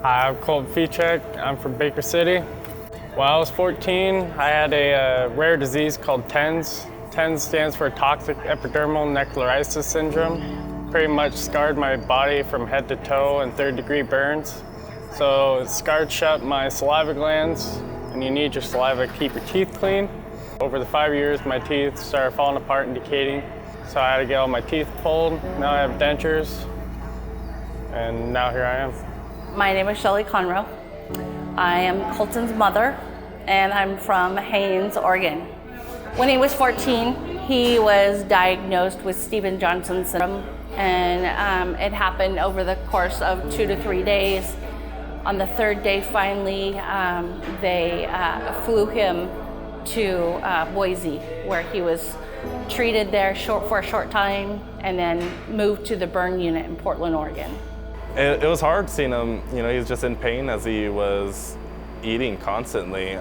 Hi, I'm Colton Ficek. I'm from Baker City. When I was 14, I had a rare disease called TENS. TENS stands for toxic epidermal necrolysis syndrome. Pretty much scarred my body from head to toe and third-degree burns. So it scarred shut my saliva glands, and you need your saliva to keep your teeth clean. Over the 5 years, my teeth started falling apart and decaying. So I had to get all my teeth pulled. Now I have dentures, and now here I am. My name is Shelly Conroe. I am Colton's mother, and I'm from Haines, Oregon. When he was 14, he was diagnosed with Stevens-Johnson syndrome, and it happened over the course of 2 to 3 days. On the third day, finally, they flew him to Boise, where he was treated there for a short time, and then moved to the burn unit in Portland, Oregon. It was hard seeing him, he was just in pain as he was eating constantly.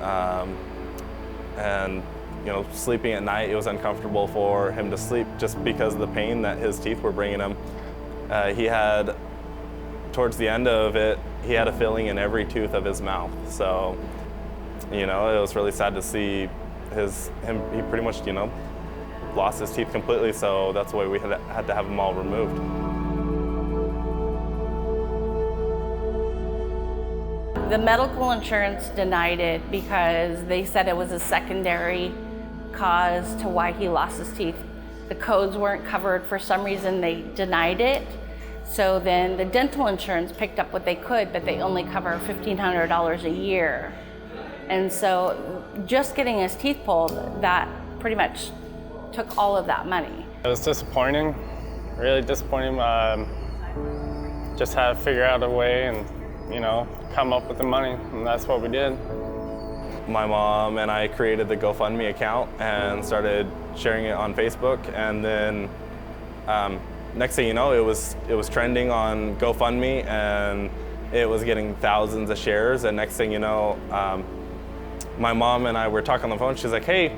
And, sleeping at night, it was uncomfortable for him to sleep just because of the pain that his teeth were bringing him. He had, towards the end of it, he had a filling in every tooth of his mouth. So, it was really sad to see he pretty much, lost his teeth completely. So that's why we had to have them all removed. The medical insurance denied it because they said it was a secondary cause to why he lost his teeth. The codes weren't covered. For some reason, they denied it. So then the dental insurance picked up what they could, but they only cover $1,500 a year. And so just getting his teeth pulled, that pretty much took all of that money. It was disappointing, really disappointing. Just had to figure out a way and come up with the money, and that's what we did. My mom and I created the GoFundMe account and started sharing it on Facebook, and then next thing you know, it was trending on GoFundMe, and it was getting thousands of shares. And next thing you know, my mom and I were talking on the phone. She's like, "Hey,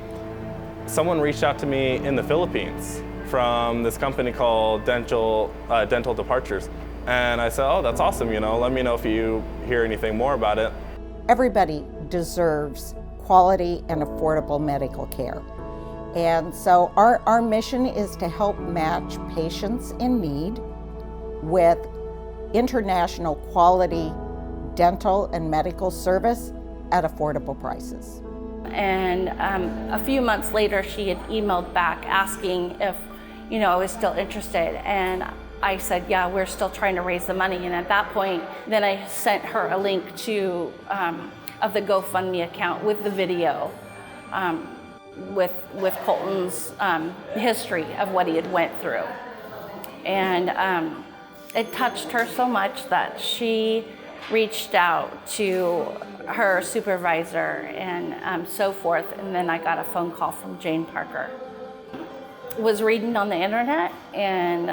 someone reached out to me in the Philippines from this company called Dental Departures." And I said, "Oh, that's awesome, let me know if you hear anything more about it." Everybody deserves quality and affordable medical care. And so our mission is to help match patients in need with international quality dental and medical service at affordable prices. And a few months later, she had emailed back asking if, I was still interested. And I said, yeah, we're still trying to raise the money. And at that point, then I sent her a link of the GoFundMe account with the video, with Colton's history of what he had went through. And it touched her so much that she reached out to her supervisor and so forth. And then I got a phone call from Jane Parker. Was reading on the internet, and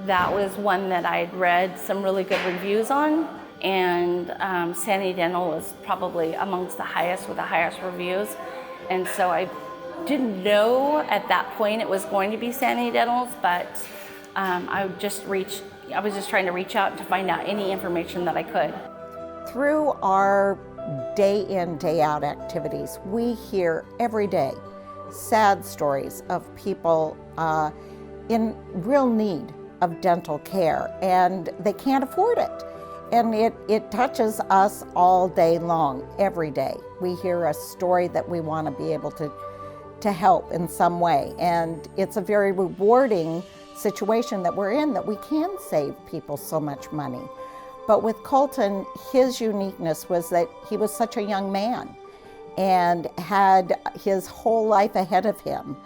that was one that I'd read some really good reviews on, and Sani Dental was probably amongst the highest with the highest reviews. And so I didn't know at that point it was going to be Sani Dental's, but I was just trying to reach out to find out any information that I could. Through our day in, day out activities, we hear every day sad stories of people in real need of dental care, and they can't afford it. And it touches us all day long, every day. We hear a story that we want to be able to help in some way. And it's a very rewarding situation that we're in, that we can save people so much money. But with Colton, his uniqueness was that he was such a young man and had his whole life ahead of him,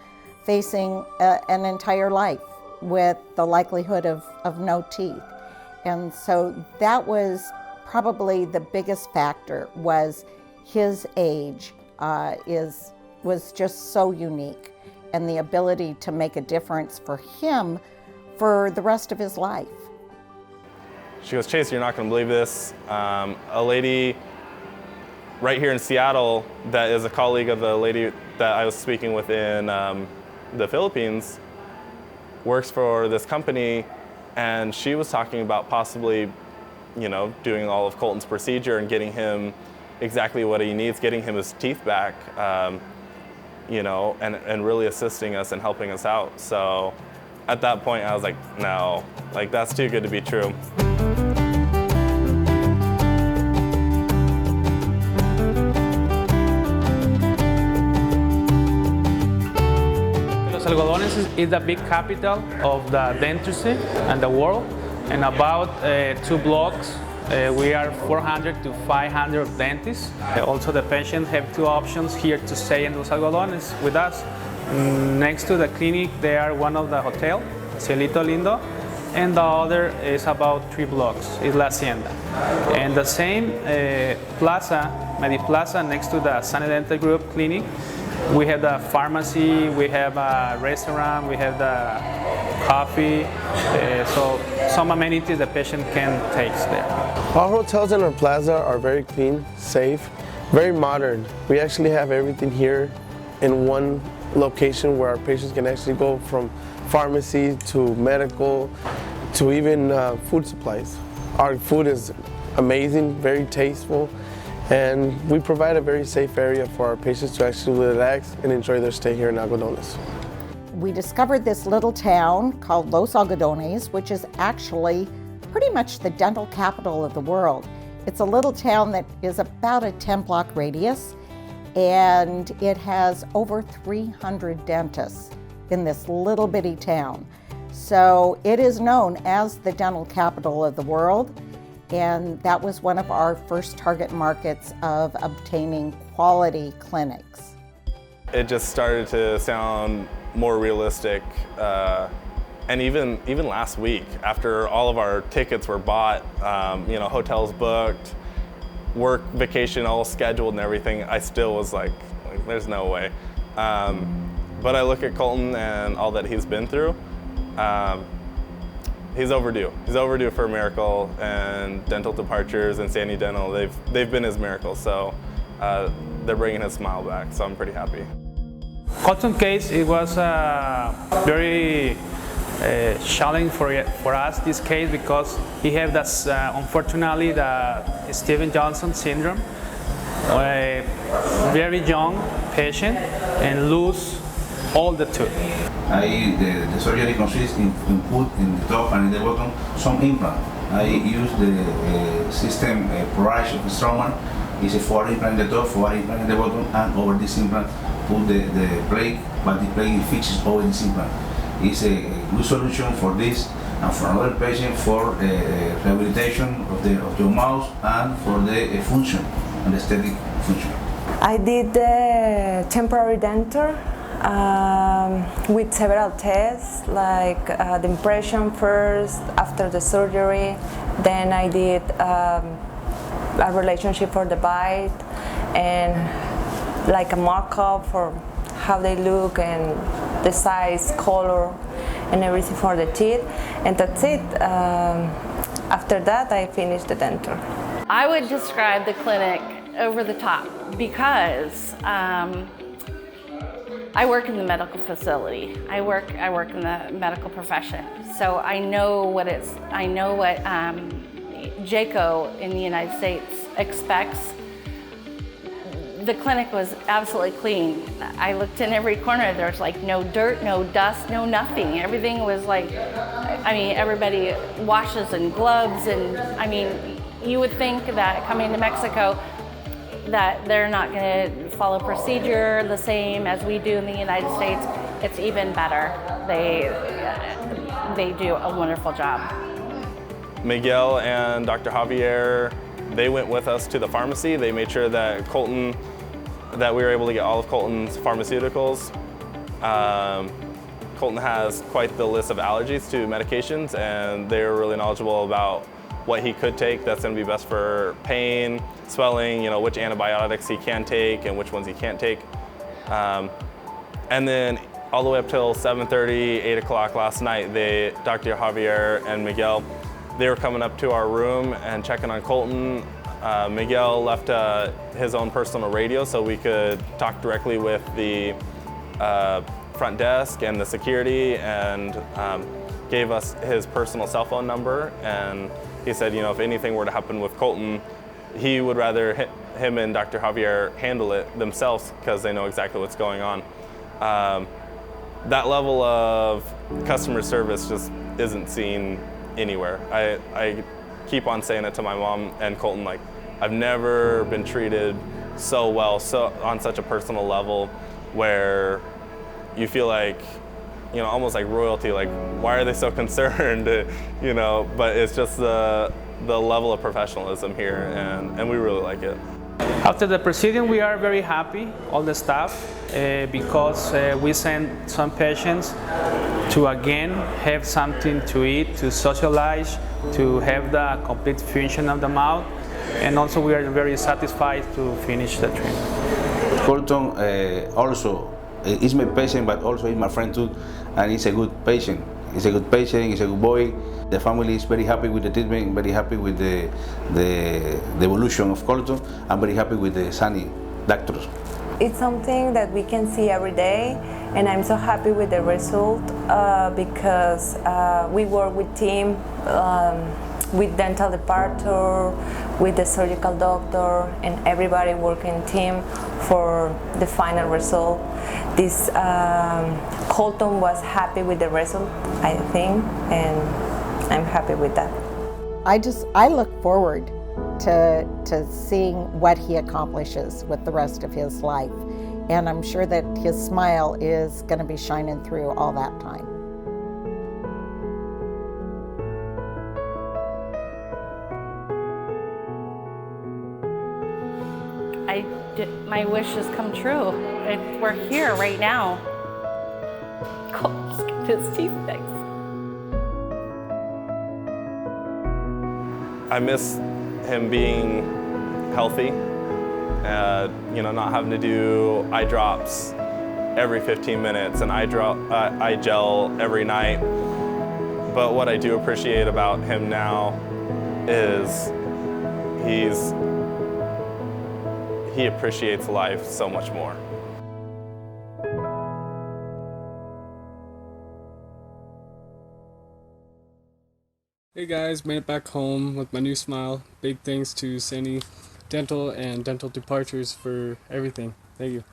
facing an entire life with the likelihood of no teeth. And so that was probably the biggest factor, was his age was just so unique, and the ability to make a difference for him for the rest of his life. She goes, "Chase, you're not going to believe this. A lady right here in Seattle that is a colleague of the lady that I was speaking with in the Philippines works for this company, and she was talking about possibly doing all of Colton's procedure and getting him exactly what he needs, getting him his teeth back, and really assisting us and helping us out. So at that point, I was like, no, like that's too good to be true. Los Algodones is the big capital of the dentistry and the world, and about 2 blocks we are 400 to 500 dentists. Also the patients have 2 options here to stay in Los Algodones with us. Next to the clinic they are one of the hotel, Cielito Lindo, and the other is about 3 blocks, is La Hacienda. And the same plaza, Mediplaza, next to the Sani Dental Group clinic, we have the pharmacy, we have a restaurant, we have the coffee, so some amenities the patient can take there. Our hotels in our plaza are very clean, safe, very modern. We actually have everything here in one location where our patients can actually go from pharmacy to medical to even food supplies. Our food is amazing, very tasteful, and we provide a very safe area for our patients to actually relax and enjoy their stay here in Algodones. We discovered this little town called Los Algodones, which is actually pretty much the dental capital of the world. It's a little town that is about a 10-block radius, and it has over 300 dentists in this little bitty town. So it is known as the dental capital of the world, and that was one of our first target markets of obtaining quality clinics. It just started to sound more realistic, and even last week, after all of our tickets were bought, hotels booked, work, vacation all scheduled and everything, I still was like there's no way. But I look at Colton and all that he's been through. He's overdue. He's overdue for a miracle, and Dental Departures and Sani Dental, they've been his miracle. So they're bringing his smile back. So I'm pretty happy. Colton's case, it was very challenging for us, this case, because he had this, unfortunately, the Steven Johnson syndrome. A very young patient and lose all the tooth. The surgery consists in put in the top and in the bottom some implant. I use the system Molar of Straumann. It's a 4 implant in the top, 4 implant in the bottom, and over this implant put the plate, but the plate is fixed over this implant. It's a good solution for this and for another patient for rehabilitation of your mouth and for the function and the aesthetic function. I did the temporary denture with several tests, like the impression first, after the surgery. Then I did a relationship for the bite and like a mock-up for how they look and the size, color, and everything for the teeth. And that's it. After that, I finished the denture. I would describe the clinic over the top because I work in the medical facility. I work in the medical profession, so I know what JACO in the United States expects. The clinic was absolutely clean. I looked in every corner. There's like no dirt, no dust, no nothing. Everything was like, everybody washes and gloves, and you would think that coming to Mexico that they're not going to follow procedure the same as we do in the United States. It's even better. They do a wonderful job. Miguel and Dr. Javier, they went with us to the pharmacy. They made sure that we were able to get all of Colton's pharmaceuticals. Colton has quite the list of allergies to medications, and they were really knowledgeable about what he could take that's going to be best for pain, swelling, which antibiotics he can take and which ones he can't take. And then all the way up till 7:30, 8 o'clock last night, Dr. Javier and Miguel, they were coming up to our room and checking on Colton. Miguel left his own personal radio so we could talk directly with the front desk and the security and gave us his personal cell phone number, and he said, you know, if anything were to happen with Colton, he would rather him and Dr. Javier handle it themselves because they know exactly what's going on. That level of customer service just isn't seen anywhere. I keep on saying it to my mom and Colton, like, I've never been treated so well, so on such a personal level, where you feel like, you know, almost like royalty, like, why are they so concerned, you know, but it's just the level of professionalism here, and we really like it. After the proceeding, we are very happy, all the staff, because we send some patients to again have something to eat, to socialize, to have the complete function of the mouth, and also we are very satisfied to finish the treatment. Colton also is my patient, but also is my friend too, and he's a good patient. He's a good patient, he's a good boy. The family is very happy with the treatment, very happy with the evolution of Colton. I'm very happy with the Sani doctors. It's something that we can see every day, and I'm so happy with the result because we work with team, with dental department, with the surgical doctor, and everybody working team for the final result. This Colton was happy with the result, I think, and I'm happy with that. I look forward to seeing what he accomplishes with the rest of his life, and I'm sure that his smile is going to be shining through all that time. My wish has come true. We're here right now. Colton's got his teeth fixed. I miss him being healthy, you know, not having to do eye drops every 15 minutes and eye gel every night. But what I do appreciate about him now is he appreciates life so much more. Hey guys, made it back home with my new smile. Big thanks to Sani Dental and Dental Departures for everything. Thank you.